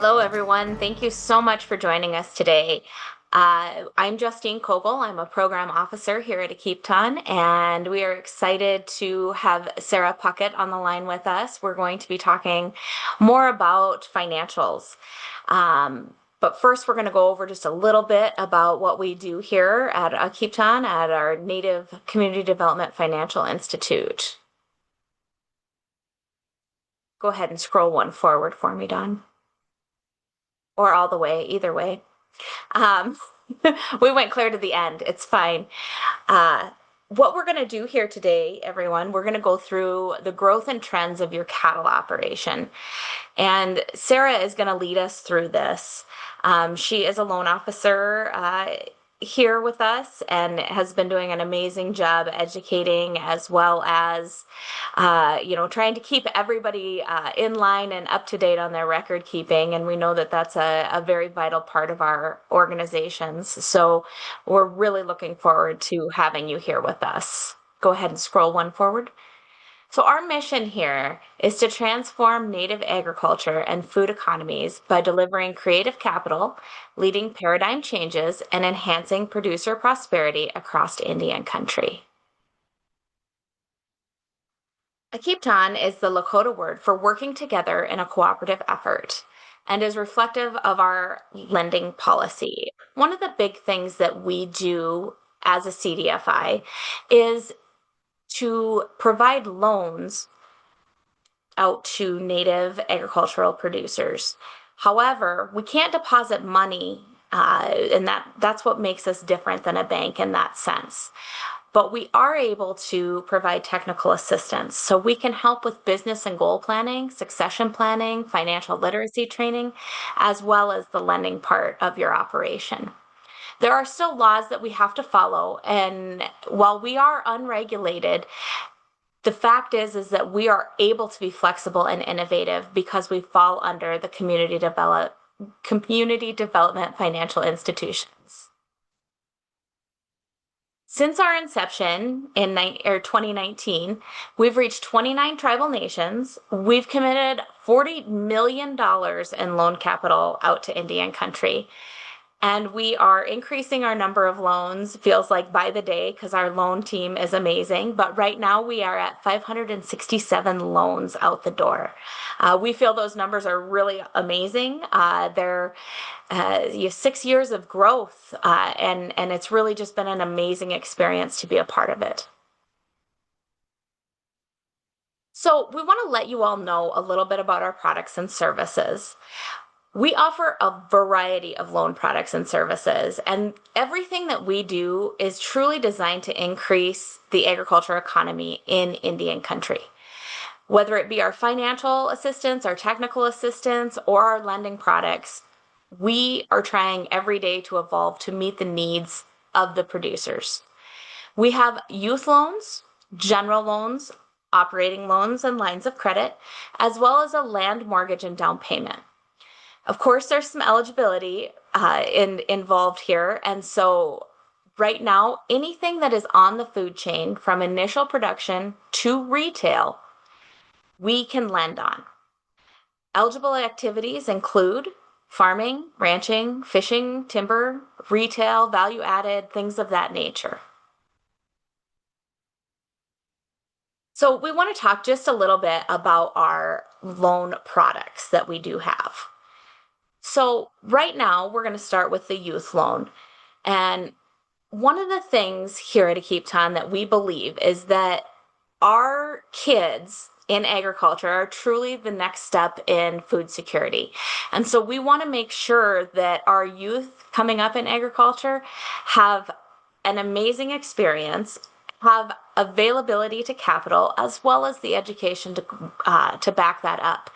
Hello, everyone. Thank you so much for joining us today. I'm Justine Kogel. I'm a program officer here at Akeepton, and we are excited to have Sarah Puckett on the line with us. We're going to be talking more about financials. But first, we're going to go over just a little bit about what we do here at Akeepton at our Native Community Development Financial Institute. Go ahead and scroll one forward for me, Don, or all the way, either way. Um, we went clear to the end. It's fine. What we're going to do here today, everyone, we're going to go through the growth and trends of your cattle operation. And Sarah is going to lead us through this. She is a loan officer here with us and has been doing an amazing job educating as well as trying to keep everybody in line and up to date on their record keeping. And we know that that's a very vital part of our organizations. So we're really looking forward to having you here with us. Go ahead and scroll one forward. So our mission here is to transform native agriculture and food economies by delivering creative capital, leading paradigm changes, and enhancing producer prosperity across Indian country. Akiptan is the Lakota word for working together in a cooperative effort and is reflective of our lending policy. One of the big things that we do as a CDFI is to provide loans out to native agricultural producers. However, we can't deposit money, and that's what makes us different than a bank in that sense. But we are able to provide technical assistance. So we can help with business and goal planning, succession planning, financial literacy training, as well as the lending part of your operation. There are still laws that we have to follow. And while we are unregulated, the fact is that we are able to be flexible and innovative because we fall under the community development financial institutions. Since our inception in 2019, we've reached 29 tribal nations. We've committed $40 million in loan capital out to Indian country. And we are increasing our number of loans, feels like by the day, because our loan team is amazing. But right now we are at 567 loans out the door. We feel those numbers are really amazing. They're 6 years of growth, and it's really just been an amazing experience to be a part of it. So we want to let you all know a little bit about our products and services. We offer a variety of loan products and services, and everything that we do is truly designed to increase the agriculture economy in Indian country. Whether it be our financial assistance, our technical assistance, or our lending products, we are trying every day to evolve to meet the needs of the producers. We have youth loans, general loans, operating loans, and lines of credit, as well as a land mortgage and down payment. Of course, there's some eligibility involved here. And so right now, anything that is on the food chain from initial production to retail, we can lend on. Eligible activities include farming, ranching, fishing, timber, retail, value added, things of that nature. So we want to talk just a little bit about our loan products that we do have. So right now, we're going to start with the youth loan. And one of the things here at Akeepton that we believe is that our kids in agriculture are truly the next step in food security. And so we want to make sure that our youth coming up in agriculture have an amazing experience, have availability to capital, as well as the education to back that up.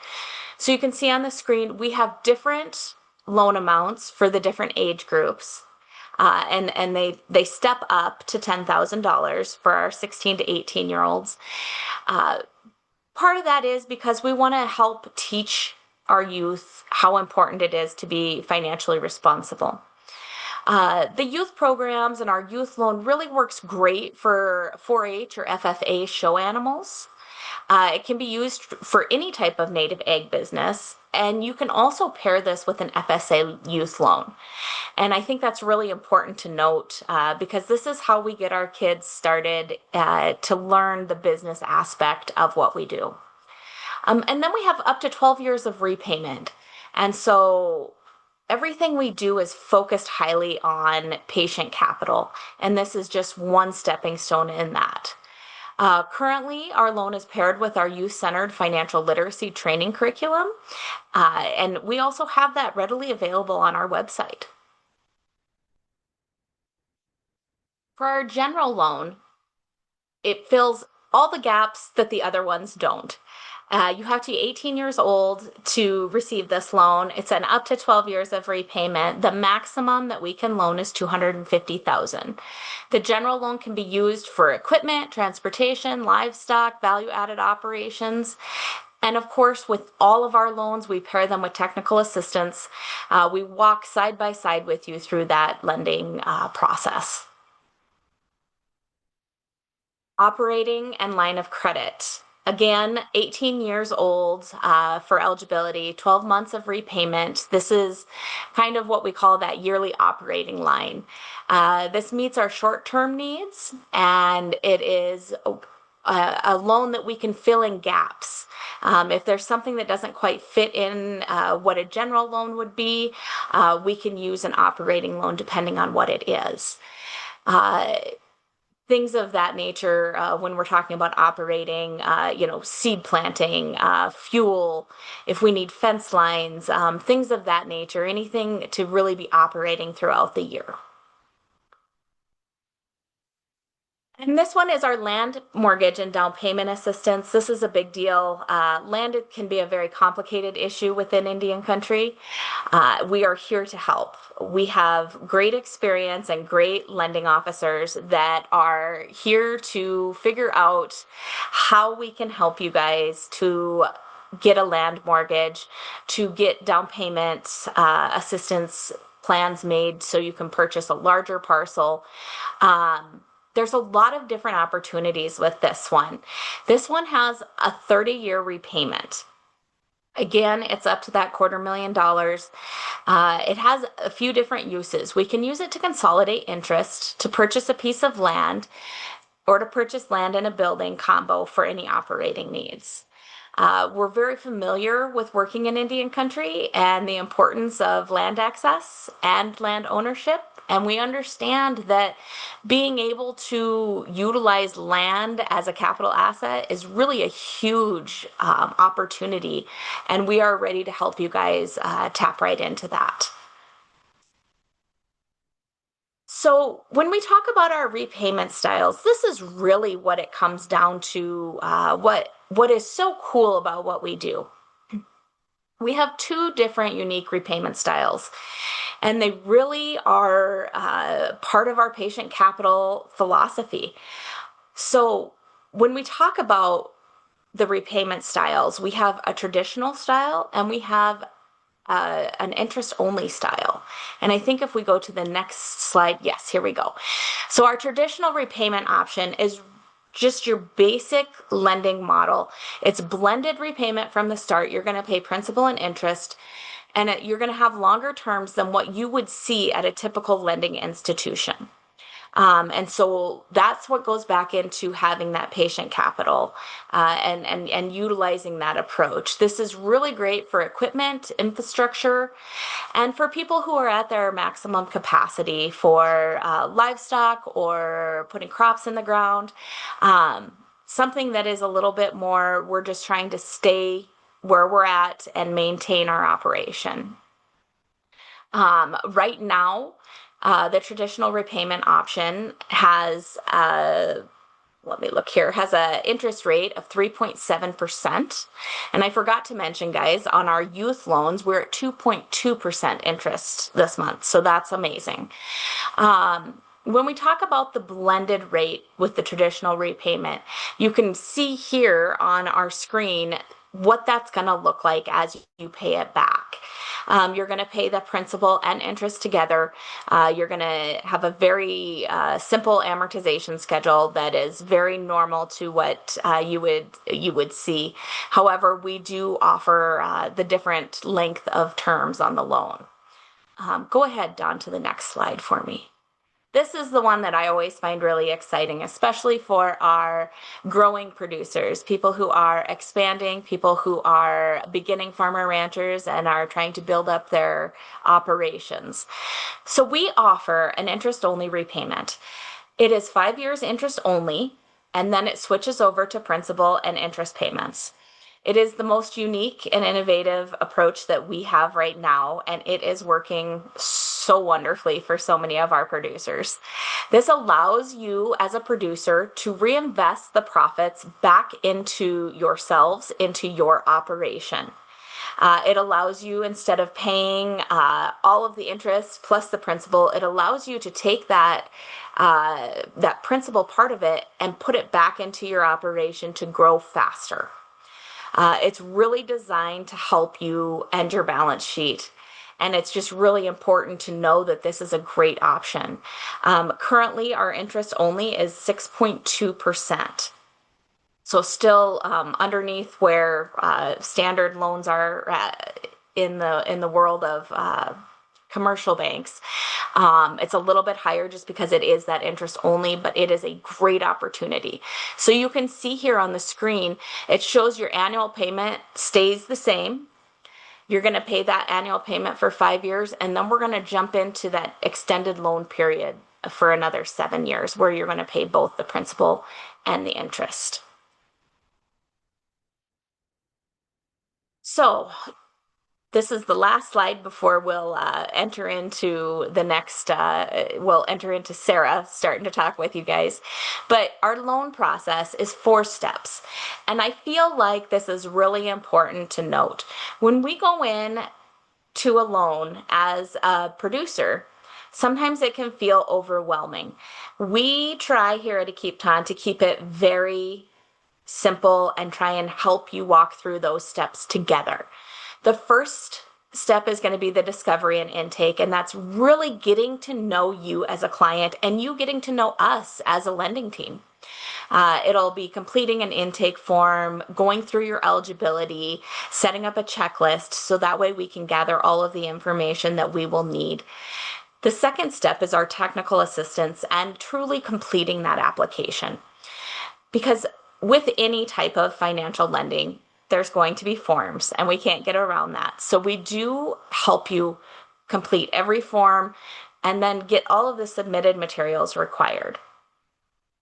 So you can see on the screen, we have different loan amounts for the different age groups. And they step up to $10,000 for our 16 to 18-year-olds. Part of that is because we want to help teach our youth how important it is to be financially responsible. The youth programs and our youth loan really works great for 4-H or FFA show animals. It can be used for any type of native egg business, and you can also pair this with an FSA youth loan. And I think that's really important to note because this is how we get our kids started to learn the business aspect of what we do. And then we have up to 12 years of repayment. And so everything we do is focused highly on patient capital. And this is just one stepping stone in that. Currently, our loan is paired with our youth-centered financial literacy training curriculum, and we also have that readily available on our website. For our general loan, it fills all the gaps that the other ones don't. You have to be 18 years old to receive this loan. It's an up to 12 years of repayment. The maximum that we can loan is $250,000. The general loan can be used for equipment, transportation, livestock, value-added operations. And of course, with all of our loans, we pair them with technical assistance. We walk side by side with you through that lending process. Operating and line of credit. Again, 18 years old for eligibility, 12 months of repayment. This is kind of what we call that yearly operating line. This meets our short-term needs, and it is a loan that we can fill in gaps. If there's something that doesn't quite fit in what a general loan would be, we can use an operating loan depending on what it is. Things of that nature when we're talking about operating, seed planting, fuel, if we need fence lines, things of that nature, anything to really be operating throughout the year. And this one is our land mortgage and down payment assistance. This is a big deal. Land can be a very complicated issue within Indian country. We are here to help. We have great experience and great lending officers that are here to figure out how we can help you guys to get a land mortgage, to get down payment assistance plans made so you can purchase a larger parcel. There's a lot of different opportunities with this one. This one has a 30-year repayment. Again, it's up to that $250,000. It has a few different uses. We can use it to consolidate interest, to purchase a piece of land, or to purchase land in a building combo for any operating needs. We're very familiar with working in Indian country and the importance of land access and land ownership. And we understand that being able to utilize land as a capital asset is really a huge opportunity. And we are ready to help you guys tap right into that. So when we talk about our repayment styles, this is really what it comes down to, what is so cool about what we do. We have two different unique repayment styles, and they really are part of our patient capital philosophy. So when we talk about the repayment styles, we have a traditional style and we have an interest-only style. And I think if we go to the next slide, yes, here we go. So our traditional repayment option is just your basic lending model. It's blended repayment from the start. You're going to pay principal and interest, and you're going to have longer terms than what you would see at a typical lending institution. And so that's what goes back into having that patient capital and utilizing that approach. This is really great for equipment, infrastructure, and for people who are at their maximum capacity for livestock or putting crops in the ground. Something that is a little bit more, we're just trying to stay where we're at and maintain our operation. Right now, the traditional repayment option has, let me look here, has an interest rate of 3.7%. And I forgot to mention, guys, on our youth loans, we're at 2.2% interest this month. So that's amazing. When we talk about the blended rate with the traditional repayment, you can see here on our screen what that's going to look like as you pay it back. You're going to pay the principal and interest together. You're going to have a very simple amortization schedule that is very normal to what you would see. However, we do offer the different length of terms on the loan. Go ahead, Don, to the next slide for me. This is the one that I always find really exciting, especially for our growing producers, people who are expanding, people who are beginning farmer ranchers and are trying to build up their operations. So we offer an interest-only repayment. It is 5 years interest only, and then it switches over to principal and interest payments. It is the most unique and innovative approach that we have right now, and it is working so wonderfully for so many of our producers. This allows you as a producer to reinvest the profits back into yourselves, into your operation. It allows you, instead of paying all of the interest plus the principal, it allows you to take that principal part of it and put it back into your operation to grow faster. It's really designed to help you end your balance sheet. And it's just really important to know that this is a great option. Currently, our interest only is 6.2%. So still underneath where standard loans are in the world of commercial banks. It's a little bit higher just because it is that interest only, but it is a great opportunity. So you can see here on the screen, it shows your annual payment stays the same. You're going to pay that annual payment for 5 years, and then we're going to jump into that extended loan period for another 7 years where you're going to pay both the principal and the interest. So this is the last slide before we'll enter into the next, we'll enter into Sarah starting to talk with you guys. But our loan process is 4 steps. And I feel like this is really important to note. When we go in to a loan as a producer, sometimes it can feel overwhelming. We try here at Keepton to keep it very simple and try and help you walk through those steps together. The first step is going to be the discovery and intake, and that's really getting to know you as a client and you getting to know us as a lending team. It'll be completing an intake form, going through your eligibility, setting up a checklist, so that way we can gather all of the information that we will need. The second step is our technical assistance and truly completing that application. Because with any type of financial lending, there's going to be forms and we can't get around that. So we do help you complete every form and then get all of the submitted materials required.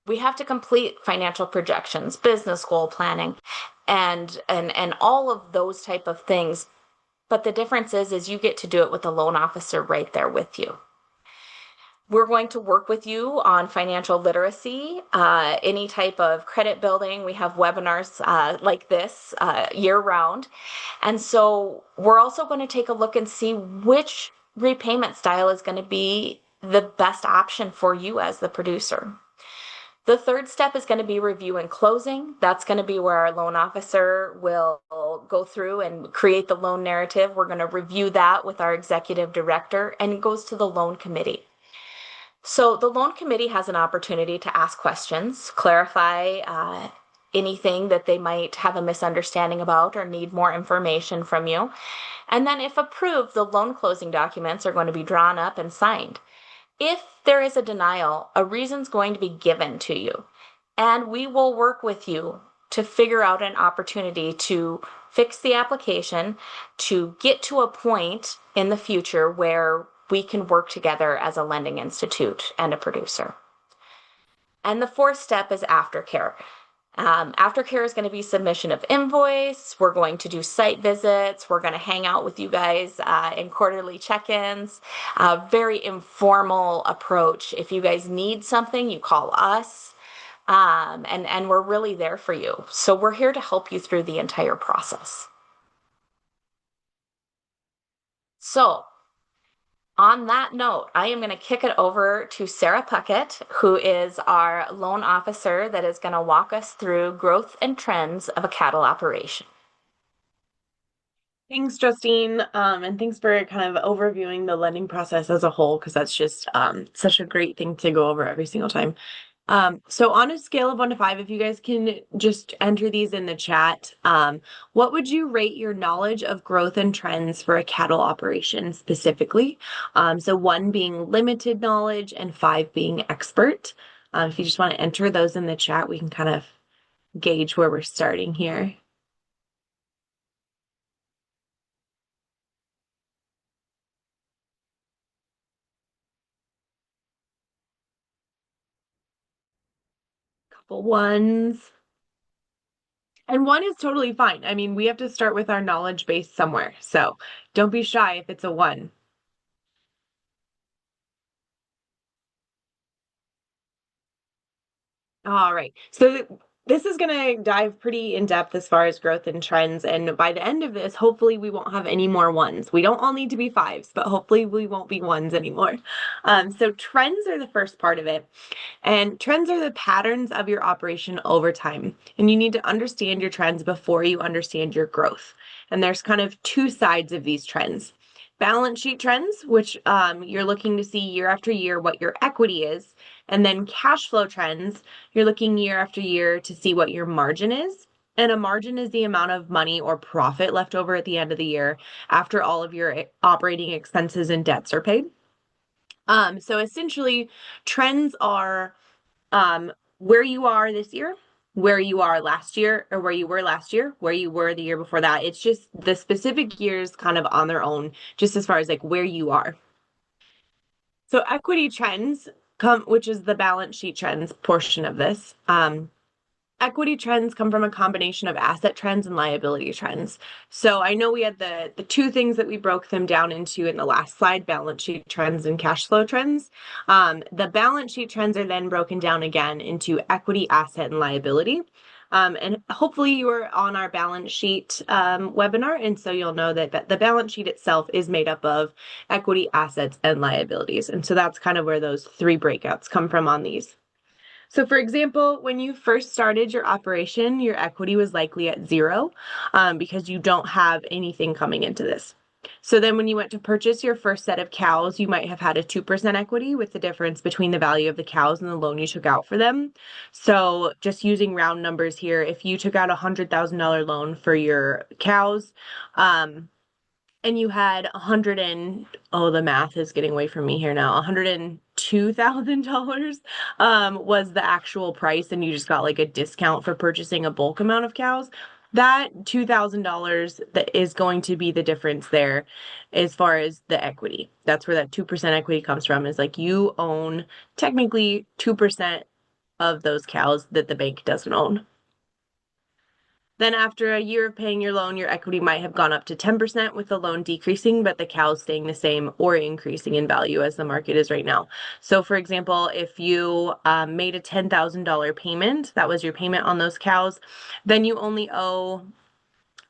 We have to complete financial projections, business goal planning, and all of those type of things. But the difference is you get to do it with the loan officer right there with you. We're going to work with you on financial literacy, any type of credit building. We have webinars like this year round. And so we're also going to take a look and see which repayment style is going to be the best option for you as the producer. The third step is going to be review and closing. That's going to be where our loan officer will go through and create the loan narrative. We're going to review that with our executive director, and it goes to the loan committee. So the loan committee has an opportunity to ask questions, clarify anything that they might have a misunderstanding about or need more information from you. And then if approved, the loan closing documents are going to be drawn up and signed. If there is a denial, a reason's going to be given to you, and we will work with you to figure out an opportunity to fix the application, to get to a point in the future where we can work together as a lending institute and a producer. And the fourth step is aftercare. Aftercare is going to be submission of invoice. We're going to do site visits. We're going to hang out with you guys in quarterly check-ins. Very informal approach. If you guys need something, you call us, and we're really there for you. So we're here to help you through the entire process. So on that note, I am going to kick it over to Sarah Puckett, who is our loan officer that is going to walk us through growth and trends of a cattle operation. Thanks, Justine. And thanks for kind of overviewing the lending process as a whole, because that's just such a great thing to go over every single time. So on a scale of 1 to 5, if you guys can just enter these in the chat, what would you rate your knowledge of growth and trends for a cattle operation specifically? So 1 being limited knowledge and 5 being expert. If you just want to enter those in the chat, we can kind of gauge where we're starting here. Couple ones. And 1 is totally fine. I mean, we have to start with our knowledge base somewhere. So don't be shy if it's a 1. All right. So this is going to dive pretty in depth as far as growth and trends. And by the end of this, hopefully we won't have any more 1s. We don't all need to be 5s, but hopefully we won't be 1s anymore. So trends are the first part of it. And trends are the patterns of your operation over time. And you need to understand your trends before you understand your growth. And there's kind of 2 sides of these trends. Balance sheet trends, which you're looking to see year after year what your equity is. And then cash flow trends, you're looking year after year to see what your margin is. And a margin is the amount of money or profit left over at the end of the year after all of your operating expenses and debts are paid. So essentially, trends are where you are this year, where you are last year, or where you were last year, where you were the year before that. It's just the specific years kind of on their own, just as far as like where you are. So equity trends come, which is the balance sheet trends portion of this. Equity trends come from a combination of asset trends and liability trends. So I know we had the 2 things that we broke them down into in the last slide, balance sheet trends and cash flow trends. The balance sheet trends are then broken down again into equity, asset, and liability. And hopefully you were on our balance sheet webinar, and so you'll know that the balance sheet itself is made up of equity, assets, and liabilities. And so that's kind of where those 3 breakouts come from on these. So, for example, when you first started your operation, your equity was likely at 0 because you don't have anything coming into this. So then when you went to purchase your first set of cows, you might have had a 2% equity with the difference between the value of the cows and the loan you took out for them. So just using round numbers here, if you took out a $100,000 loan for your cows, and you had 100 and oh, the math is getting away from me here now. $102,000 was the actual price, and you just got like a discount for purchasing a bulk amount of cows. That $2,000 that is going to be the difference there as far as the equity. That's where that 2% equity comes from, is like you own technically 2% of those cows that the bank doesn't own. Then after a year of paying your loan, your equity might have gone up to 10% with the loan decreasing, but the cows staying the same or increasing in value as the market is right now. So for example, if you made a $10,000 payment, that was your payment on those cows, then you only owe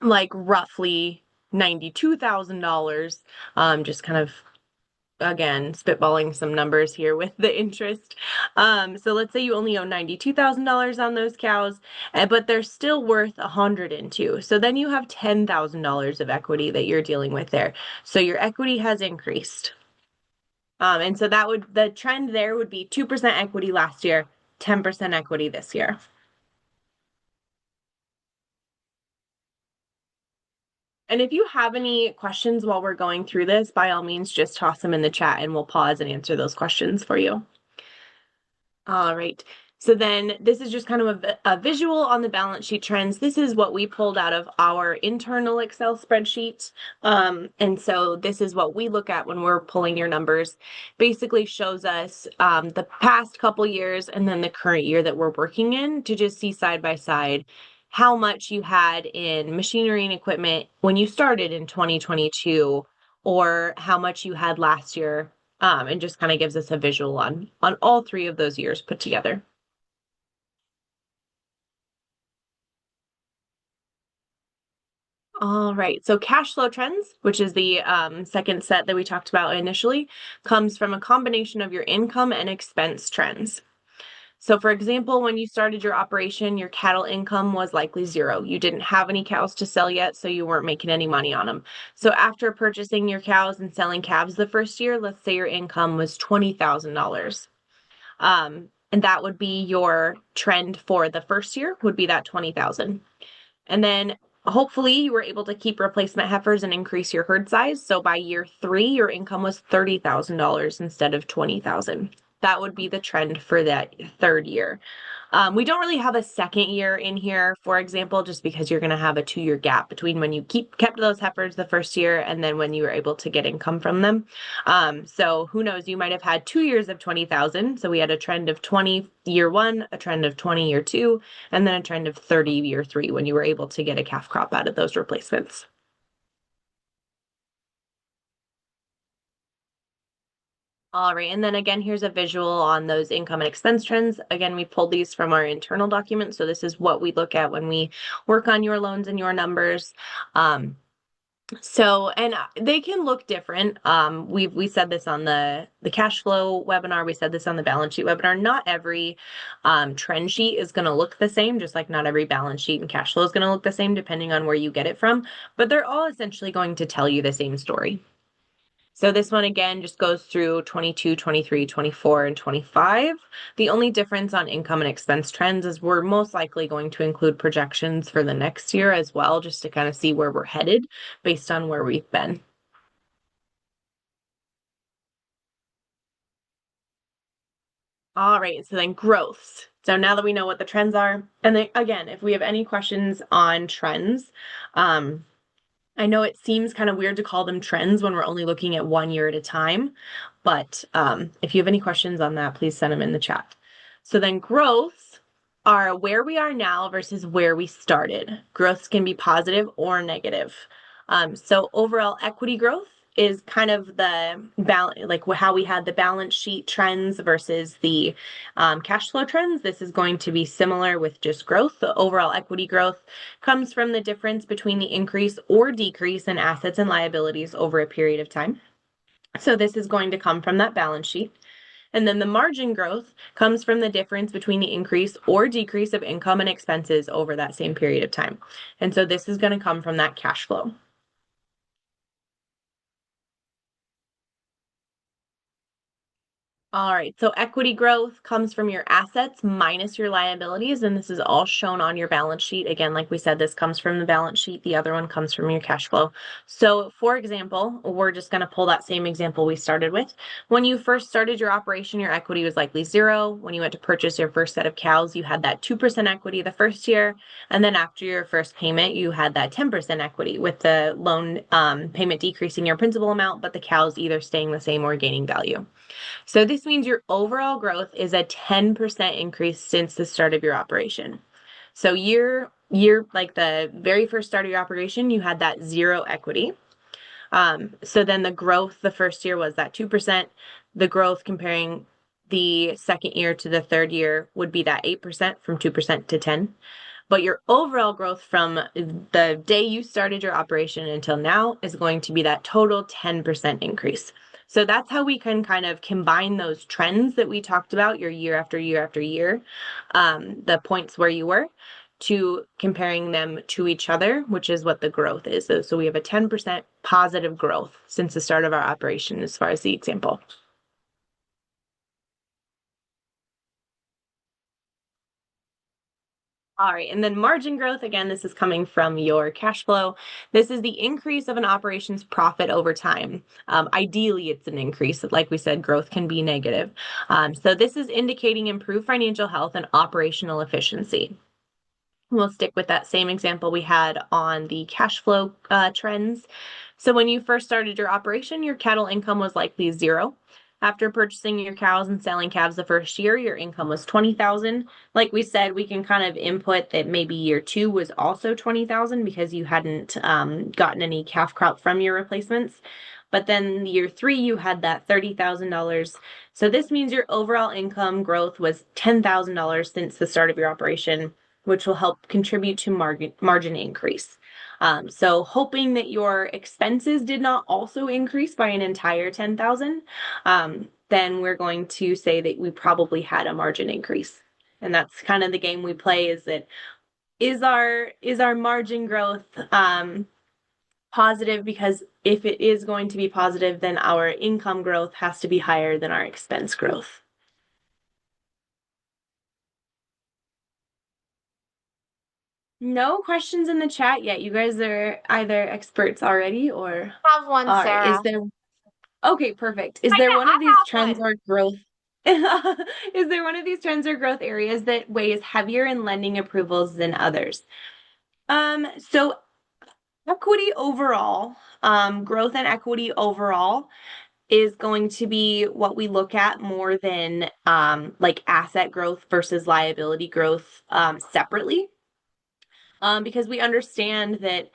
like roughly $92,000, just kind of again, spitballing some numbers here with the interest. So let's say you only owe $92,000 on those cows, but they're still worth 102. So then you have $10,000 of equity that you're dealing with there. So your equity has increased. And so the trend there would be 2% equity last year, 10% equity this year. And if you have any questions while we're going through this, by all means, just toss them in the chat and we'll pause and answer those questions for you. All right. So then this is just kind of a visual on the balance sheet trends. This is what we pulled out of our internal Excel spreadsheet. And so this is what we look at when we're pulling your numbers. Basically shows us the past couple years and then the current year that we're working in to just see side by side how much you had in machinery and equipment when you started in 2022 or how much you had last year, and just kind of gives us a visual on all 3 of those years put together. All right, so cash flow trends, which is the second set that we talked about initially, comes from a combination of your income and expense trends. So, for example, when you started your operation, your cattle income was likely zero. You didn't have any cows to sell yet, so you weren't making any money on them. So, after purchasing your cows and selling calves the first year, let's say your income was $20,000. And that would be your trend for the first year, would be that 20,000. And then hopefully you were able to keep replacement heifers and increase your herd size. So by year 3, your income was $30,000 instead of 20,000. That would be the trend for that third year. We don't really have a second year in here, for example, just because you're going to have a 2-year gap between when you kept those heifers the first year and then when you were able to get income from them. So who knows, you might have had 2 years of 20,000. So we had a trend of 20 year 1, a trend of 20 year 2, and then a trend of 30 year 3 when you were able to get a calf crop out of those replacements. All right, and then again, here's a visual on those income and expense trends. Again, we pulled these from our internal document, so this is what we look at when we work on your loans and your numbers. And they can look different. We said this on the cash flow webinar. We said this on the balance sheet webinar. Not every trend sheet is going to look the same, just like not every balance sheet and cash flow is going to look the same, depending on where you get it from. But they're all essentially going to tell you the same story. So this one again just goes through 22, 23, 24, and 25. The only difference on income and expense trends is we're most likely going to include projections for the next year as well, just to kind of see where we're headed based on where we've been. All right, so then growth. So now that we know what the trends are, and then again, if we have any questions on trends, I know it seems kind of weird to call them trends when we're only looking at 1 year at a time, but if you have any questions on that, please send them in the chat. So then growths are where we are now versus where we started. Growths can be positive or negative. So overall equity growth is kind of the balance, like how we had the balance sheet trends versus the cash flow trends. This is going to be similar with just growth. The overall equity growth comes from the difference between the increase or decrease in assets and liabilities over a period of time. So this is going to come from that balance sheet. And then the margin growth comes from the difference between the increase or decrease of income and expenses over that same period of time. And so this is going to come from that cash flow. All right, so equity growth comes from your assets minus your liabilities, and this is all shown on your balance sheet. Again, like we said, this comes from the balance sheet. The other one comes from your cash flow. So for example, we're just going to pull that same example we started with. When you first started your operation, your equity was likely zero. When you went to purchase your first set of cows, you had that 2% equity the first year, and then after your first payment, you had that 10% equity with the loan payment decreasing your principal amount, but the cows either staying the same or gaining value. So this means your overall growth is a 10% increase since the start of your operation. So year like the very first start of your operation, you had that zero equity. So then the growth the first year was that 2%. The growth comparing the second year to the third year would be that 8% from 2% to 10. But your overall growth from the day you started your operation until now is going to be that total 10% increase. So that's how we can kind of combine those trends that we talked about, your year after year after year, the points where you were, to comparing them to each other, which is what the growth is. So we have a 10% positive growth since the start of our operation as far as the example. All right, and then margin growth, again, this is coming from your cash flow. This is the increase of an operation's profit over time. Ideally, it's an increase. Like we said, growth can be negative. So this is indicating improved financial health and operational efficiency. We'll stick with that same example we had on the cash flow trends. So when you first started your operation, your cattle income was likely zero. After purchasing your cows and selling calves the first year, your income was 20,000. Like we said, we can kind of input that maybe year 2 was also 20,000 because you hadn't gotten any calf crop from your replacements. But then year 3, you had that $30,000. So this means your overall income growth was $10,000 since the start of your operation, which will help contribute to margin increase. So hoping that your expenses did not also increase by an entire 10,000, then we're going to say that we probably had a margin increase. And that's kind of the game we play is that is our margin growth positive? Because if it is going to be positive, then our income growth has to be higher than our expense growth. No questions in the chat yet. You guys are either experts already or Have one, are. Is Sarah. there Okay, perfect. Is I there know, one I of these have trends one. or growth? Is there one of these trends or growth areas that weighs heavier in lending approvals than others? So equity overall, growth and equity overall is going to be what we look at more than like asset growth versus liability growth separately. Because we understand that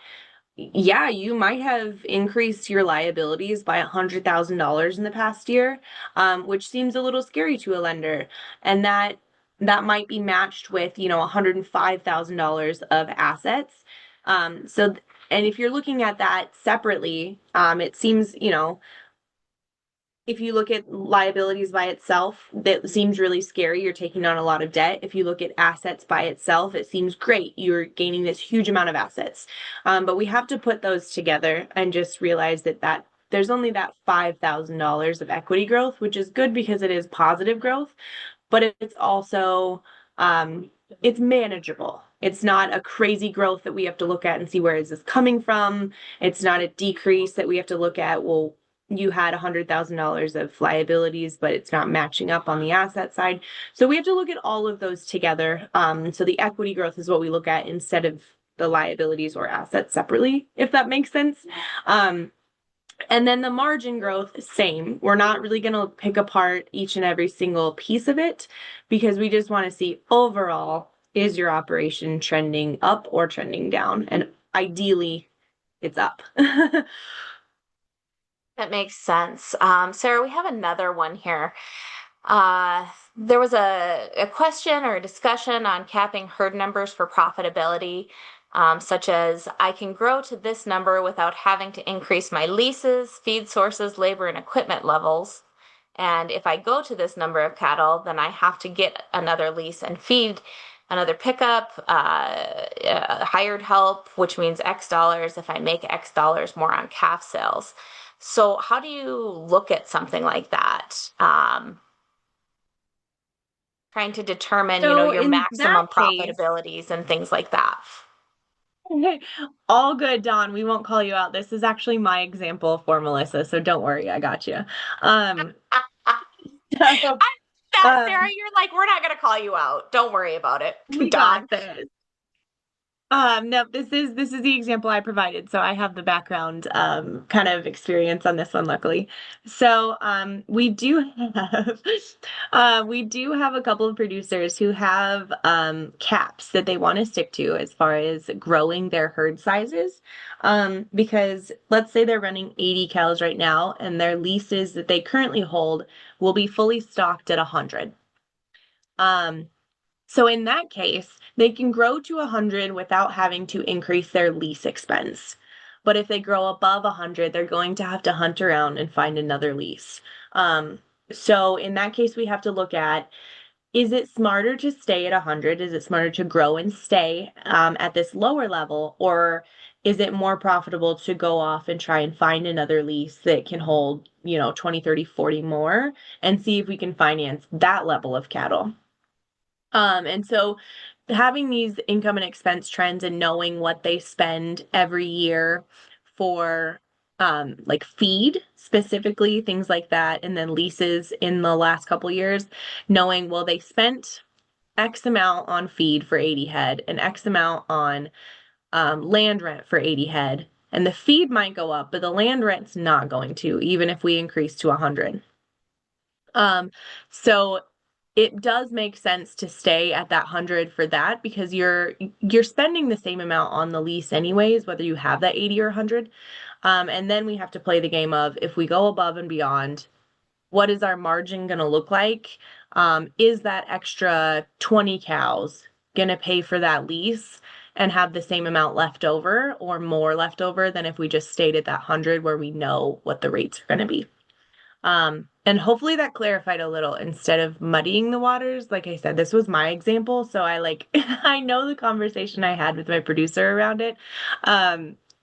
yeah, you might have increased your liabilities by $100,000 in the past year, which seems a little scary to a lender. And that might be matched with, $105,000 of assets. And if you're looking at that separately, it seems, if you look at liabilities by itself, that seems really scary. You're taking on a lot of debt. If you look at assets by itself, it seems great. You're gaining this huge amount of assets. But we have to put those together and just realize that there's only that $5,000 of equity growth, which is good because it is positive growth, but it's also it's manageable. It's not a crazy growth that we have to look at and see where is this coming from. It's not a decrease that we have to look at, well, you had $100,000 of liabilities, but it's not matching up on the asset side. So we have to look at all of those together. So the equity growth is what we look at instead of the liabilities or assets separately, if that makes sense. And then the margin growth, same. We're not really going to pick apart each and every single piece of it because we just want to see overall, is your operation trending up or trending down? And ideally, it's up. That makes sense. Sarah, we have another one here. There was a question or a discussion on capping herd numbers for profitability, such as I can grow to this number without having to increase my leases, feed sources, labor, and equipment levels. And if I go to this number of cattle, then I have to get another lease and feed another pickup, hired help, which means X dollars if I make X dollars more on calf sales. So how do you look at something like that? Trying to determine, So your in that maximum case, profitabilities and things like that. all good, Don. We won't call you out. This is actually my example for Melissa, so don't worry, I got you. Um, so, I that Sarah, um, you're like, we're not gonna call you out. Don't worry about it. we Don. got this. No, this is the example I provided, so I have the background kind of experience on this one, luckily. So we do have a couple of producers who have caps that they want to stick to as far as growing their herd sizes. Because let's say they're running 80 cows right now, and their leases that they currently hold will be fully stocked at 100. Um, so in that case, they can grow to 100 without having to increase their lease expense. But if they grow above 100, they're going to have to hunt around and find another lease. So in that case, we have to look at, is it smarter to stay at 100? Is it smarter to grow and stay at this lower level? Or is it more profitable to go off and try and find another lease that can hold, 20, 30, 40 more and see if we can finance that level of cattle? And so having these income and expense trends and knowing what they spend every year for like feed specifically, things like that, and then leases in the last couple years, knowing, well, they spent X amount on feed for 80 head and X amount on land rent for 80 head. And the feed might go up, but the land rent's not going to, even if we increase to 100. So it does make sense to stay at that 100 for that because you're spending the same amount on the lease anyways, whether you have that 80 or 100. And then we have to play the game of if we go above and beyond, what is our margin going to look like? Is that extra 20 cows going to pay for that lease and have the same amount left over or more left over than if we just stayed at that 100 where we know what the rates are going to be? And hopefully that clarified a little instead of muddying the waters. Like I said, this was my example, so I like I know the conversation I had with my producer around it.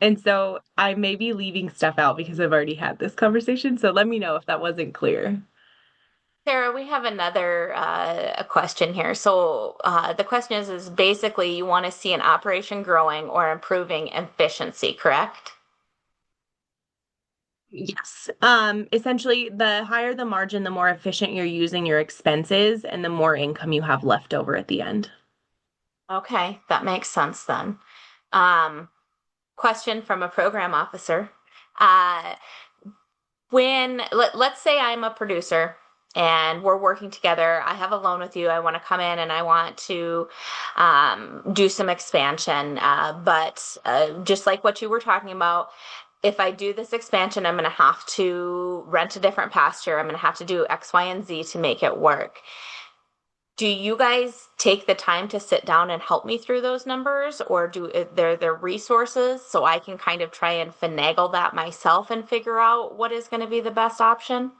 And so I may be leaving stuff out because I've already had this conversation. So let me know if that wasn't clear. Sarah, we have another a question here. So the question is basically you want to see an operation growing or improving efficiency, correct? Yes. Essentially, the higher the margin, the more efficient you're using your expenses and the more income you have left over at the end. Okay, that makes sense then. Um, Question from a program officer. Uh, let's say I'm a producer and we're working together, I have a loan with you. I want to come in and I want to do some expansion. But just like what you were talking about, if I do this expansion, I'm going to have to rent a different pasture. I'm going to have to do X, Y, and Z to make it work. Do you guys take the time to sit down and help me through those numbers, or do there resources so I can kind of try and finagle that myself and figure out what is going to be the best option?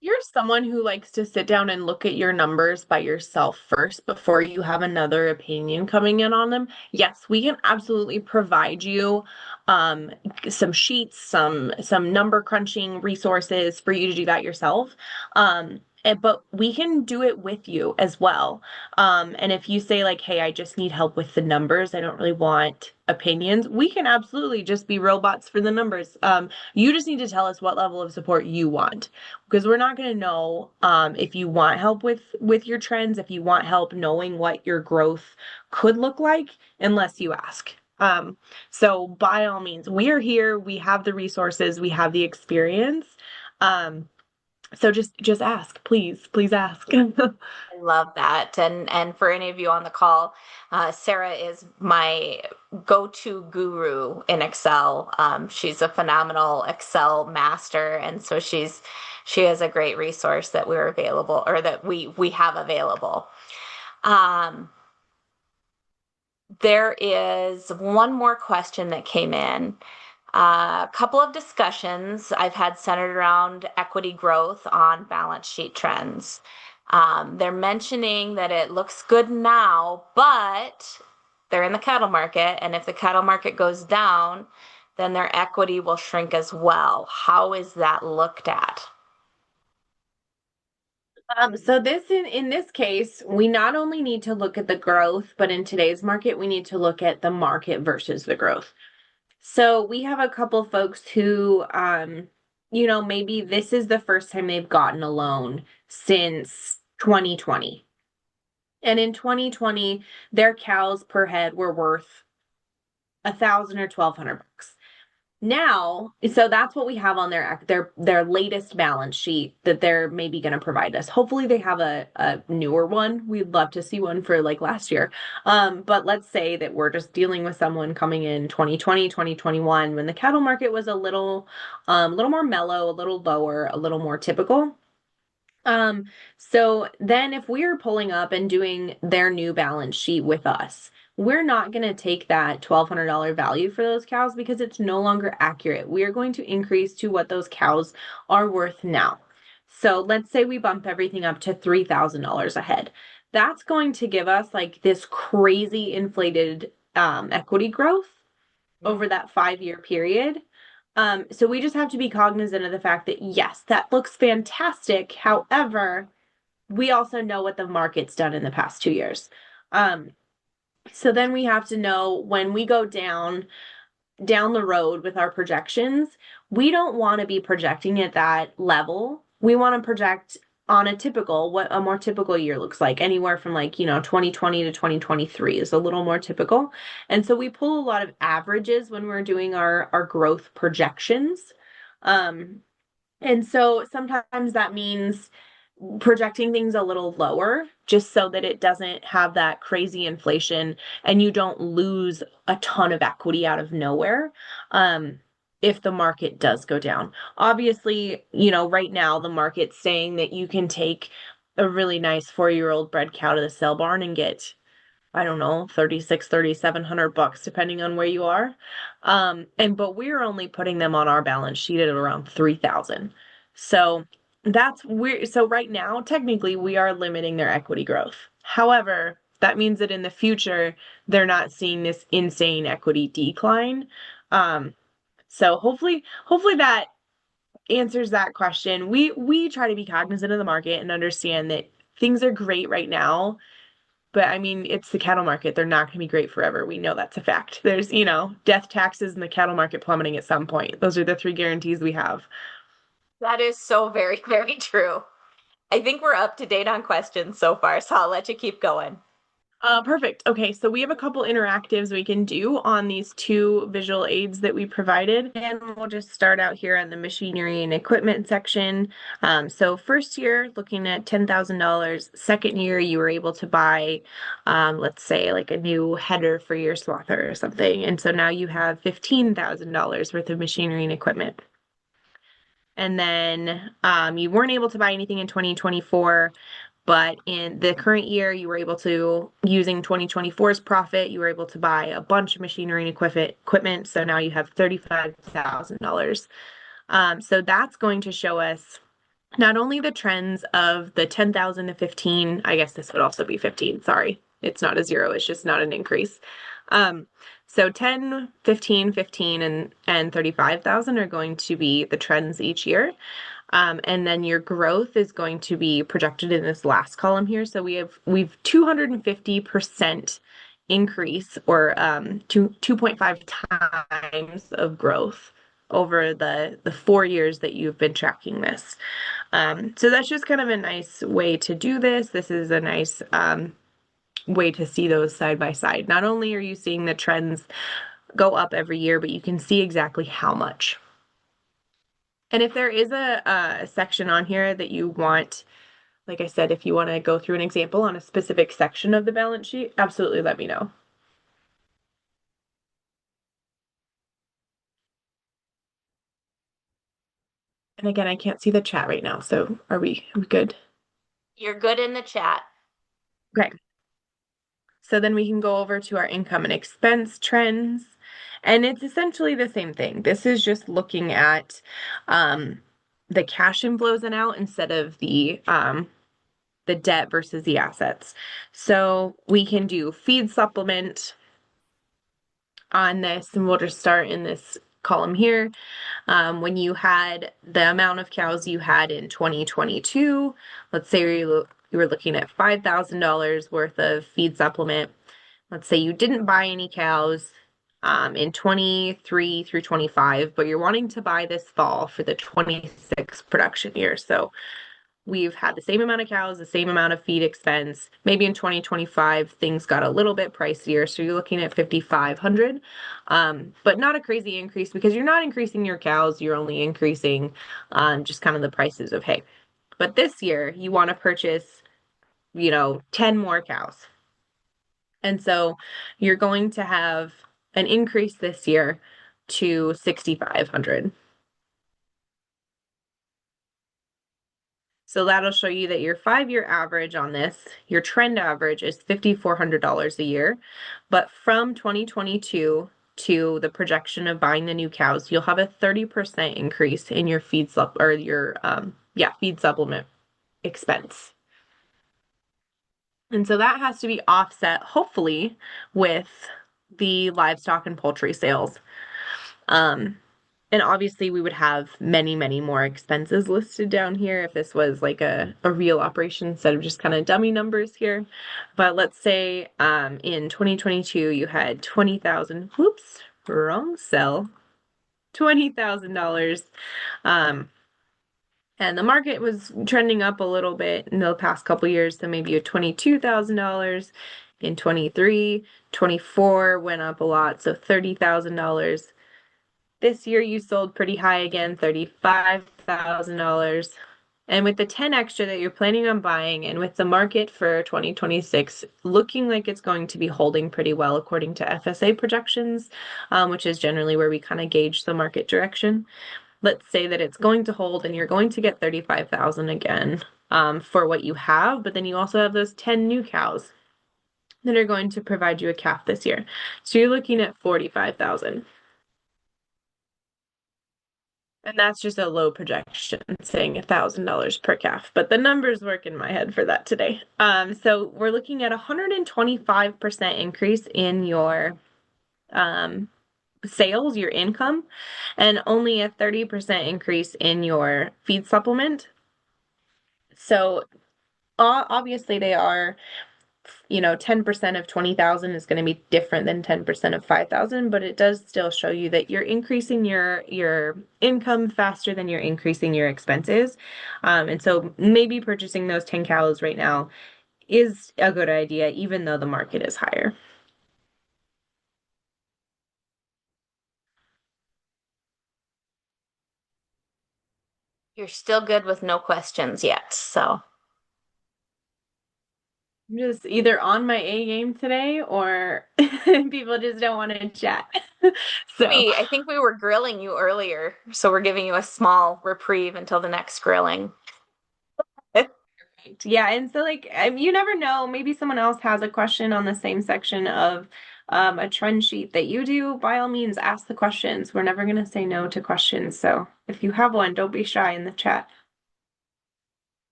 You're someone who likes to sit down and look at your numbers by yourself first before you have another opinion coming in on them. Yes, we can absolutely provide you um, some sheets, some number crunching resources for you to do that yourself. But we can do it with you as well. And if you say like, "Hey, I just need help with the numbers. I don't really want opinions," we can absolutely just be robots for the numbers. You just need to tell us what level of support you want because we're not going to know if you want help with your trends, if you want help knowing what your growth could look like unless you ask. So by all means, we are here, we have the resources, we have the experience. So just ask, please ask. I love that. And for any of you on the call, Sarah is my go-to guru in Excel. She's a phenomenal Excel master, and so she has a great resource that we're available or that we have available. Um, there is one more question that came in. A couple of discussions I've had centered around equity growth on balance sheet trends. They're mentioning that it looks good now, but they're in the cattle market, and if the cattle market goes down, then their equity will shrink as well. How is that looked at? So this in this case, we not only need to look at the growth, but in today's market, we need to look at the market versus the growth. So we have a couple folks who, maybe this is the first time they've gotten a loan since 2020. And in 2020, their cows per head were worth 1,000 or 1,200 bucks. Now, so that's what we have on their latest balance sheet that they're maybe going to provide us. Hopefully they have a newer one. We'd love to see one for like last year. But let's say that we're just dealing with someone coming in 2020, 2021 when the cattle market was a little more mellow, a little lower, a little more typical. So then if we're pulling up and doing their new balance sheet with us, we're not going to take that $1,200 value for those cows because it's no longer accurate. We are going to increase to what those cows are worth now. So let's say we bump everything up to $3,000 a head. That's going to give us like this crazy inflated equity growth over that 5 year period. So we just have to be cognizant of the fact that yes, that looks fantastic. However, we also know what the market's done in the past 2 years. Um, so then we have to know when we go down the road with our projections, we don't want to be projecting at that level. We want to project on what a more typical year looks like, anywhere from like, 2020 to 2023 is a little more typical. And so we pull a lot of averages when we're doing our growth projections. Um, and so sometimes that means projecting things a little lower just so that it doesn't have that crazy inflation and you don't lose a ton of equity out of nowhere if the market does go down. Obviously, right now the market's saying that you can take a really nice 4-year-old bred cow to the sale barn and get I don't know, 36, 3,700 bucks depending on where you are. But we're only putting them on our balance sheet at around 3,000. So so right now, technically, we are limiting their equity growth. However, that means that in the future, they're not seeing this insane equity decline. Um, so hopefully that answers that question. We try to be cognizant of the market and understand that things are great right now, but I mean, it's the cattle market. They're not going to be great forever. We know that's a fact. There's, death, taxes, and the cattle market plummeting at some point. Those are the three guarantees we have. That is so very, very true. I think we're up to date on questions so far, so I'll let you keep going. Perfect. Okay, so we have a couple interactives we can do on these two visual aids that we provided, and we'll just start out here on the machinery and equipment section. So first year, looking at $10,000. Second year, you were able to buy, let's say, like a new header for your slaughter or something, and so now you have $15,000 worth of machinery and equipment. And then you weren't able to buy anything in 2024, but in the current year, you were able to, using 2024's profit, you were able to buy a bunch of machinery and equipment. So now you have $35,000. So that's going to show us not only the trends of the 10,000 to 15, I guess this would also be 15, sorry. It's not a zero, it's just not an increase. Um, so 10, 15, 15, and 35,000 are going to be the trends each year. And then your growth is going to be projected in this last column here. So we've 250% increase, or 2.5 times of growth over the 4 years that you've been tracking this. So that's just kind of a nice way to do this. This is a nice way to see those side by side. Not only are you seeing the trends go up every year, but you can see exactly how much. And if there is a section on here that you want, like I said, if you want to go through an example on a specific section of the balance sheet, absolutely let me know. And again, I can't see the chat right now, so are we good? You're good in the chat. Okay. So then we can go over to our income and expense trends. And it's essentially the same thing. This is just looking at the cash inflows and out instead of the debt versus the assets. So we can do feed supplement on this, and we'll just start in this column here. When you had the amount of cows you had in 2022, let's say you were looking at $5,000 worth of feed supplement. Let's say you didn't buy any cows in 23 through 25, but you're wanting to buy this fall for the 26 production year. So we've had the same amount of cows, the same amount of feed expense. Maybe in 2025, things got a little bit pricier. So you're looking at 5,500, but not a crazy increase because you're not increasing your cows. You're only increasing just kind of the prices of hay. But this year, you want to purchase, 10 more cows. And so you're going to have an increase this year to 6,500. So that'll show you that your 5-year average on this, your trend average is $5,400 a year. But from 2022 to the projection of buying the new cows, you'll have a 30% increase in your feed supplement expense. And so that has to be offset, hopefully, with the livestock and poultry sales. Um, and obviously, we would have many, many more expenses listed down here if this was like a real operation instead of just kind of dummy numbers here. But let's say in 2022, you had 20,000, whoops, wrong cell, $20,000. Um, and the market was trending up a little bit in the past couple years, so maybe a $22,000 in 23, 24 went up a lot, so $30,000. This year you sold pretty high again, $35,000. And with the 10 extra that you're planning on buying, and with the market for 2026 looking like it's going to be holding pretty well according to FSA projections, which is generally where we kind of gauge the market direction. Let's say that it's going to hold and you're going to get 35,000 again for what you have, but then you also have those 10 new cows that are going to provide you a calf this year. So you're looking at 45,000. And that's just a low projection saying $1,000 per calf, but the numbers work in my head for that today. So we're looking at 125% increase in your um, sales, your income, and only a 30% increase in your feed supplement. So obviously they are, 10% of 20,000 is going to be different than 10% of 5,000, but it does still show you that you're increasing your income faster than you're increasing your expenses. And so maybe purchasing those 10 cows right now is a good idea, even though the market is higher. You're still good with no questions yet. So I'm just either on my A game today or people just don't want to chat. So, I think we were grilling you earlier, so we're giving you a small reprieve until the next grilling. yeah, and so like you never know, maybe someone else has a question on the same section of a trend sheet that you do. By all means, ask the questions. We're never going to say no to questions. So if you have one, don't be shy in the chat.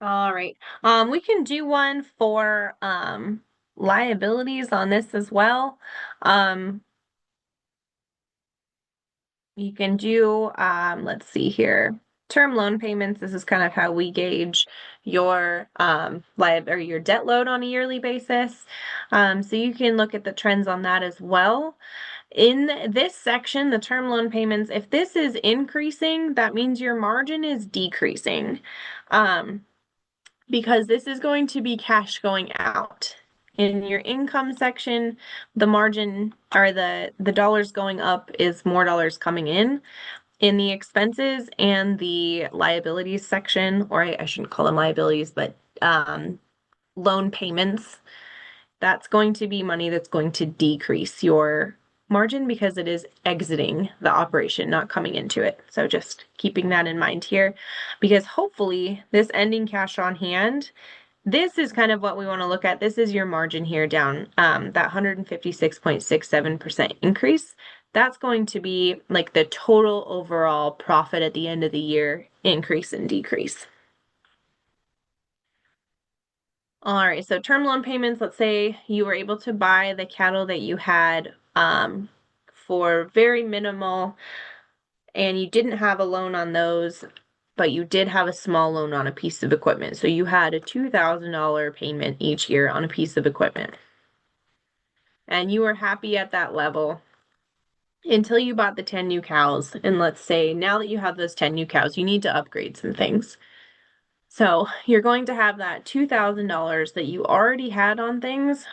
All right. We can do one for liabilities on this as well. Um, You can do, let's see here, term loan payments. This is kind of how we gauge your or your debt load on a yearly basis. So you can look at the trends on that as well. In this section, the term loan payments, if this is increasing, that means your margin is decreasing. Um, because this is going to be cash going out. In your income section, the margin or the dollars going up is more dollars coming in. In the expenses and the liabilities section, or I shouldn't call them liabilities, but loan payments, that's going to be money that's going to decrease your margin because it is exiting the operation, not coming into it. So just keeping that in mind here, because hopefully this ending cash on hand, this is kind of what we want to look at. This is your margin here down, that 156.67% increase. That's going to be like the total overall profit at the end of the year increase and decrease. All right, so term loan payments, let's say you were able to buy the cattle that you had for very minimal and you didn't have a loan on those, but you did have a small loan on a piece of equipment. So you had a $2,000 payment each year on a piece of equipment. And you were happy at that level until you bought the 10 new cows. And let's say now that you have those 10 new cows, you need to upgrade some things. So you're going to have that $2,000 that you already had on things,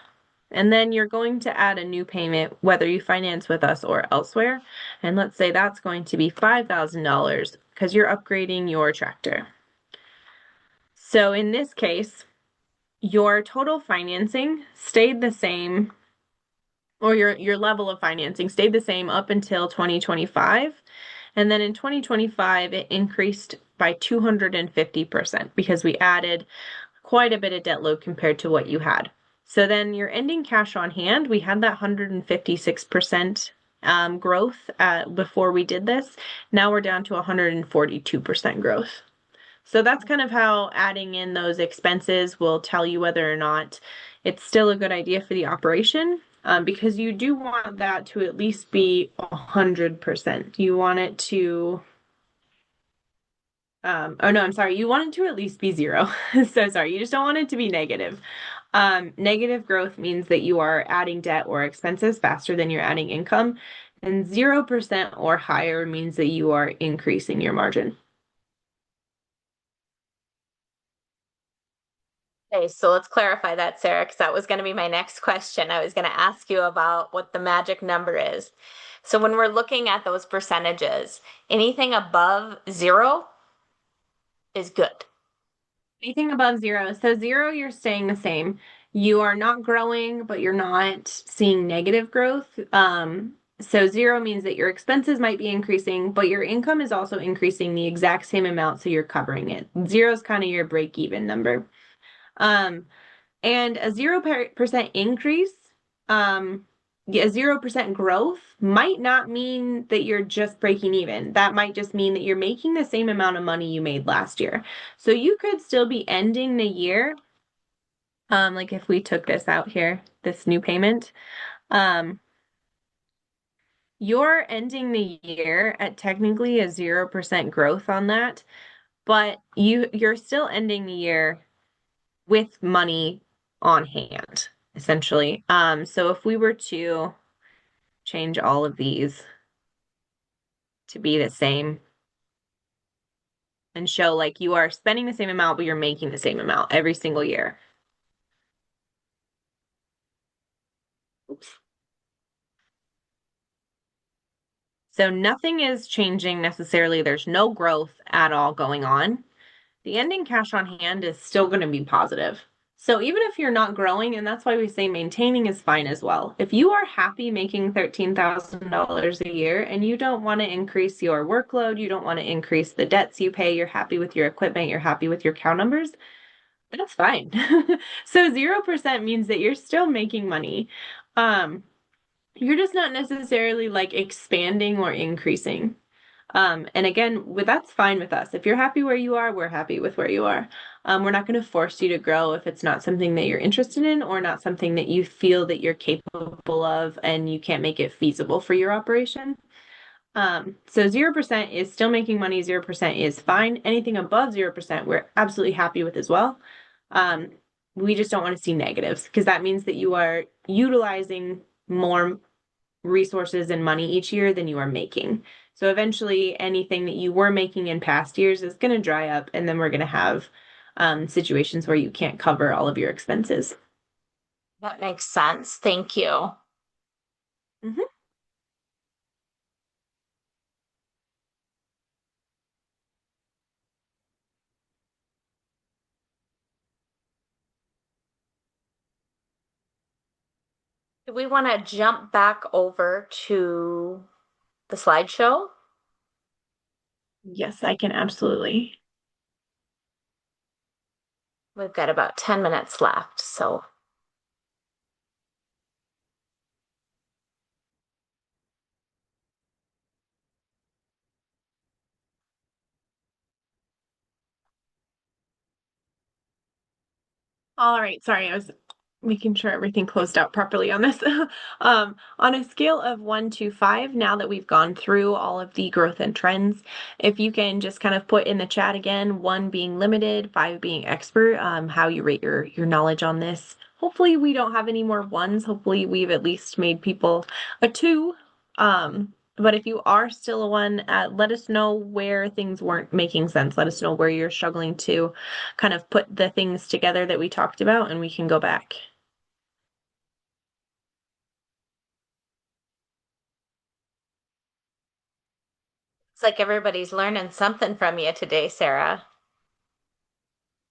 and then you're going to add a new payment, whether you finance with us or elsewhere. And let's say that's going to be $5,000 because you're upgrading your tractor. So in this case, your total financing stayed the same, or your level of financing stayed the same up until 2025. And then in 2025, it increased by 250% because we added quite a bit of debt load compared to what you had. So then your ending cash on hand, we had that 156% growth before we did this. Now we're down to 142% growth. So that's kind of how adding in those expenses will tell you whether or not it's still a good idea for the operation, because you do want that to at least be 100%. You want it to, oh no, I'm sorry. You want it to at least be zero. So sorry. You just don't want it to be negative. Negative growth means that you are adding debt or expenses faster than you're adding income. And 0% or higher means that you are increasing your margin. Okay, so let's clarify that, Sarah, because that was going to be my next question. I was going to ask you about what the magic number is. So when we're looking at those percentages, anything above zero is good. Anything above zero. So zero, you're staying the same. You are not growing, but you're not seeing negative growth. So zero means that your expenses might be increasing, but your income is also increasing the exact same amount, so you're covering it. Zero is kind of your break even number. Um, and a 0% increase, yeah, 0% growth might not mean that you're just breaking even. That might just mean that you're making the same amount of money you made last year. So you could still be ending the year, like if we took this out here, this new payment, um, you're ending the year at technically a 0% growth on that, but you're still ending the year with money on hand, essentially. So if we were to change all of these to be the same and show like you are spending the same amount, but you're making the same amount every single year. Oops. So nothing is changing necessarily. There's no growth at all going on. The ending cash on hand is still going to be positive. So even if you're not growing, and that's why we say maintaining is fine as well. If you are happy making $13,000 a year and you don't want to increase your workload, you don't want to increase the debts you pay, you're happy with your equipment, you're happy with your cow numbers, that's fine. So 0% means that you're still making money. Um, you're just not necessarily like expanding or increasing. And again, that's fine with us. If you're happy where you are, we're happy with where you are. We're not going to force you to grow if it's not something that you're interested in or not something that you feel that you're capable of and you can't make it feasible for your operation. So 0% is still making money, 0% is fine. Anything above 0%, we're absolutely happy with as well. Um, we just don't want to see negatives because that means that you are utilizing more resources and money each year than you are making. So eventually, anything that you were making in past years is going to dry up, and then we're going to have situations where you can't cover all of your expenses. That makes sense. Thank you. Mhm. Do we want to jump back over to the slideshow? Yes, I can absolutely. We've got about 10 minutes left, so All right, sorry, I was making sure everything closed out properly on this. On a scale of 1 to 5, now that we've gone through all of the growth and trends, if you can just kind of put in the chat again, 1 being limited, 5 being expert, how you rate your knowledge on this. Hopefully we don't have any more ones. Hopefully we've at least made people a 2. But if you are still a 1, let us know where things weren't making sense. Let us know where you're struggling to kind of put the things together that we talked about, and we can go back. it's like everybody's learning something from you today, Sarah.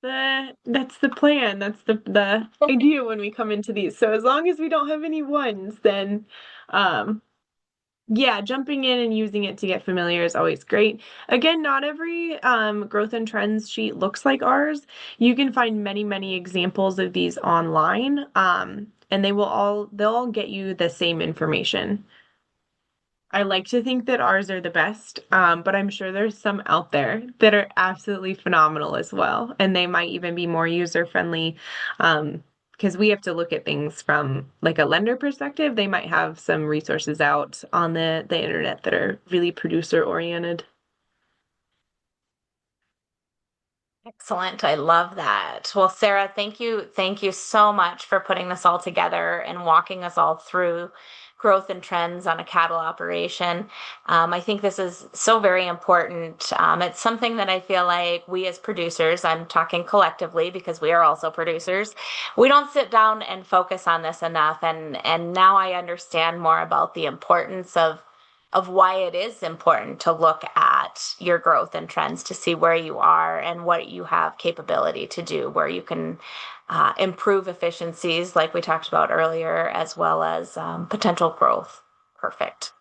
That's the plan. That's the idea when we come into these. So as long as we don't have any ones, then um yeah, jumping in and using it to get familiar is always great. Again, not every growth and trends sheet looks like ours. You can find many, many examples of these online. And they'll all get you the same information. I like to think that ours are the best, but I'm sure there's some out there that are absolutely phenomenal as well. And they might even be more user friendly, because we have to look at things from like a lender perspective. They might have some resources out on the internet that are really producer oriented. Excellent. I love that. Well, Sarah, thank you. Thank you so much for putting this all together and walking us all through growth and trends on a cattle operation. I think this is so very important. It's something that I feel like we as producers, I'm talking collectively because we are also producers, we don't sit down and focus on this enough. And now I understand more about the importance of why it is important to look at your growth and trends to see where you are and what you have capability to do, where you can improve efficiencies, like we talked about earlier, as well as potential growth. Perfect.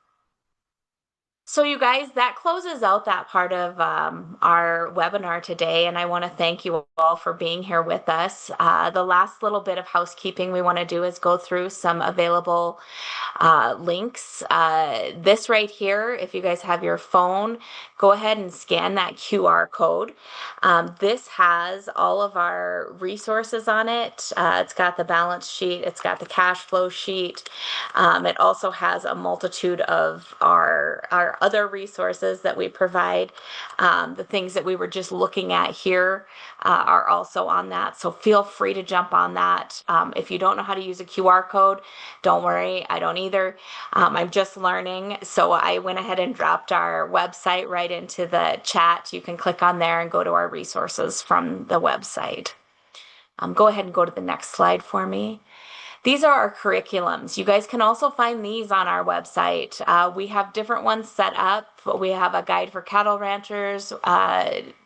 So, you guys, that closes out that part of our webinar today, and I want to thank you all for being here with us. The last little bit of housekeeping we want to do is go through some available links. This right here, if you guys have your phone, go ahead and scan that QR code. This has all of our resources on it. It's got the balance sheet, it's got the cash flow sheet. It also has a multitude of our other resources that we provide. The things that we were just looking at here are also on that. So feel free to jump on that. If you don't know how to use a QR code, don't worry, I don't either. I'm just learning. So I went ahead and dropped our website right into the chat. You can click on there and go to our resources from the website. Go ahead and go to the next slide for me. These are our curriculums. You guys can also find these on our website. We have different ones set up. We have a guide for cattle ranchers,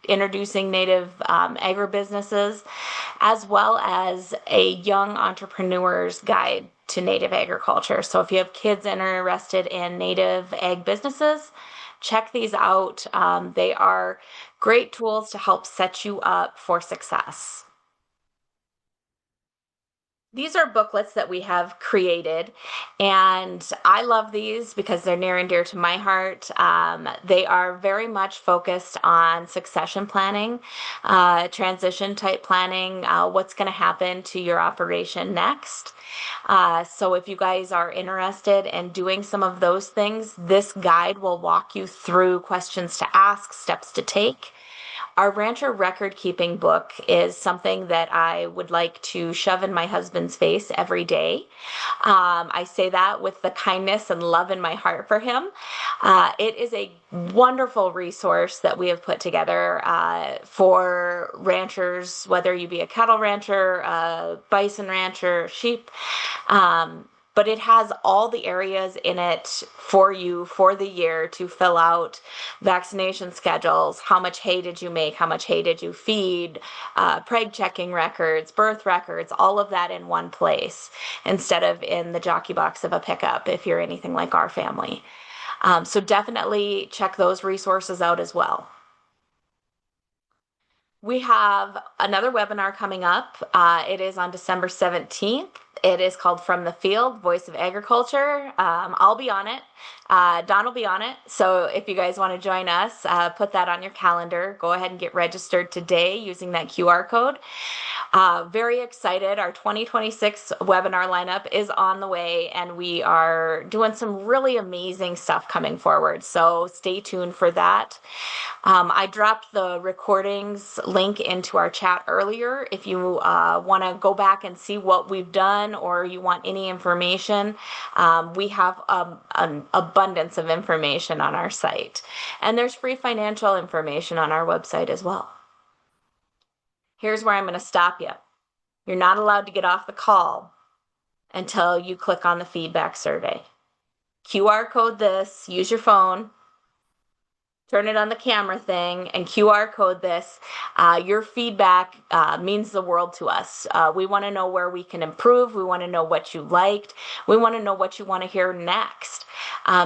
introducing native agribusinesses, as well as a young entrepreneur's guide to native agriculture. So if you have kids interested in native ag businesses, check these out. They are great tools to help set you up for success. These are booklets that we have created, and I love these because they're near and dear to my heart. They are very much focused on succession planning, transition type planning, what's going to happen to your operation next. So if you guys are interested in doing some of those things, this guide will walk you through questions to ask, steps to take. Our rancher record keeping book is something that I would like to shove in my husband's face every day. I say that with the kindness and love in my heart for him. It is a wonderful resource that we have put together for ranchers, whether you be a cattle rancher, a bison rancher, sheep. But it has all the areas in it for you for the year to fill out: vaccination schedules, how much hay did you make, how much hay did you feed, preg checking records, birth records, all of that in one place instead of in the jockey box of a pickup if you're anything like our family. So definitely check those resources out as well. We have another webinar coming up. It is on December 17th. It is called From the Field, Voice of Agriculture. I'll be on it. Don will be on it. So if you guys want to join us, put that on your calendar. Go ahead and get registered today using that QR code. Very excited. Our 2026 webinar lineup is on the way, and we are doing some really amazing stuff coming forward. So stay tuned for that. I dropped the recordings link into our chat earlier. If you want to go back and see what we've done, or you want any information, we have an abundance of information on our site. And there's free financial information on our website as well. Here's where I'm going to stop you. You're not allowed to get off the call until you click on the feedback survey. QR code this, use your phone, turn it on the camera thing, and QR code this. Your feedback means the world to us. We want to know where we can improve. We want to know what you liked. We want to know what you want to hear next.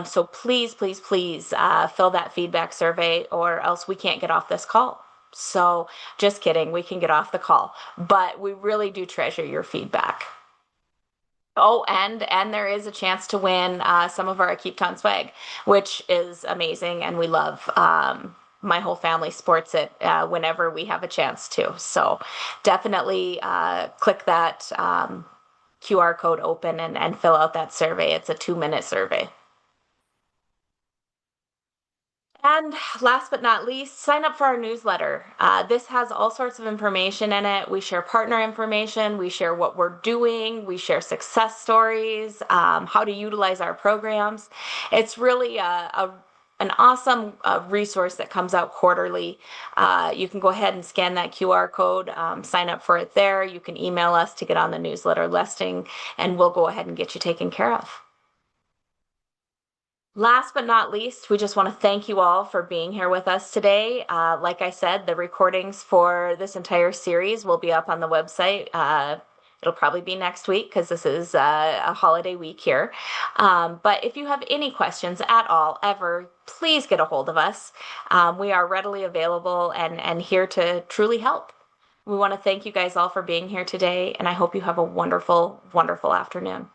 So please, please, please fill that feedback survey, or else we can't get off this call. So just kidding, we can get off the call, but we really do treasure your feedback. Oh, and there is a chance to win some of our Keep Ton swag, which is amazing, and we love. My whole family sports it whenever we have a chance to. So definitely click that QR code open and fill out that survey. It's a 2-minute survey. And last but not least, sign up for our newsletter. This has all sorts of information in it. We share partner information, we share what we're doing, we share success stories, how to utilize our programs. It's really an awesome resource that comes out quarterly. You can go ahead and scan that QR code, sign up for it there. You can email us to get on the newsletter listing, and we'll go ahead and get you taken care of. Last but not least, we just want to thank you all for being here with us today. Like I said, the recordings for this entire series will be up on the website It'll probably be next week because this is a holiday week here. But if you have any questions at all, ever, please get a hold of us. We are readily available and here to truly help. We want to thank you guys all for being here today, and I hope you have a wonderful, wonderful afternoon.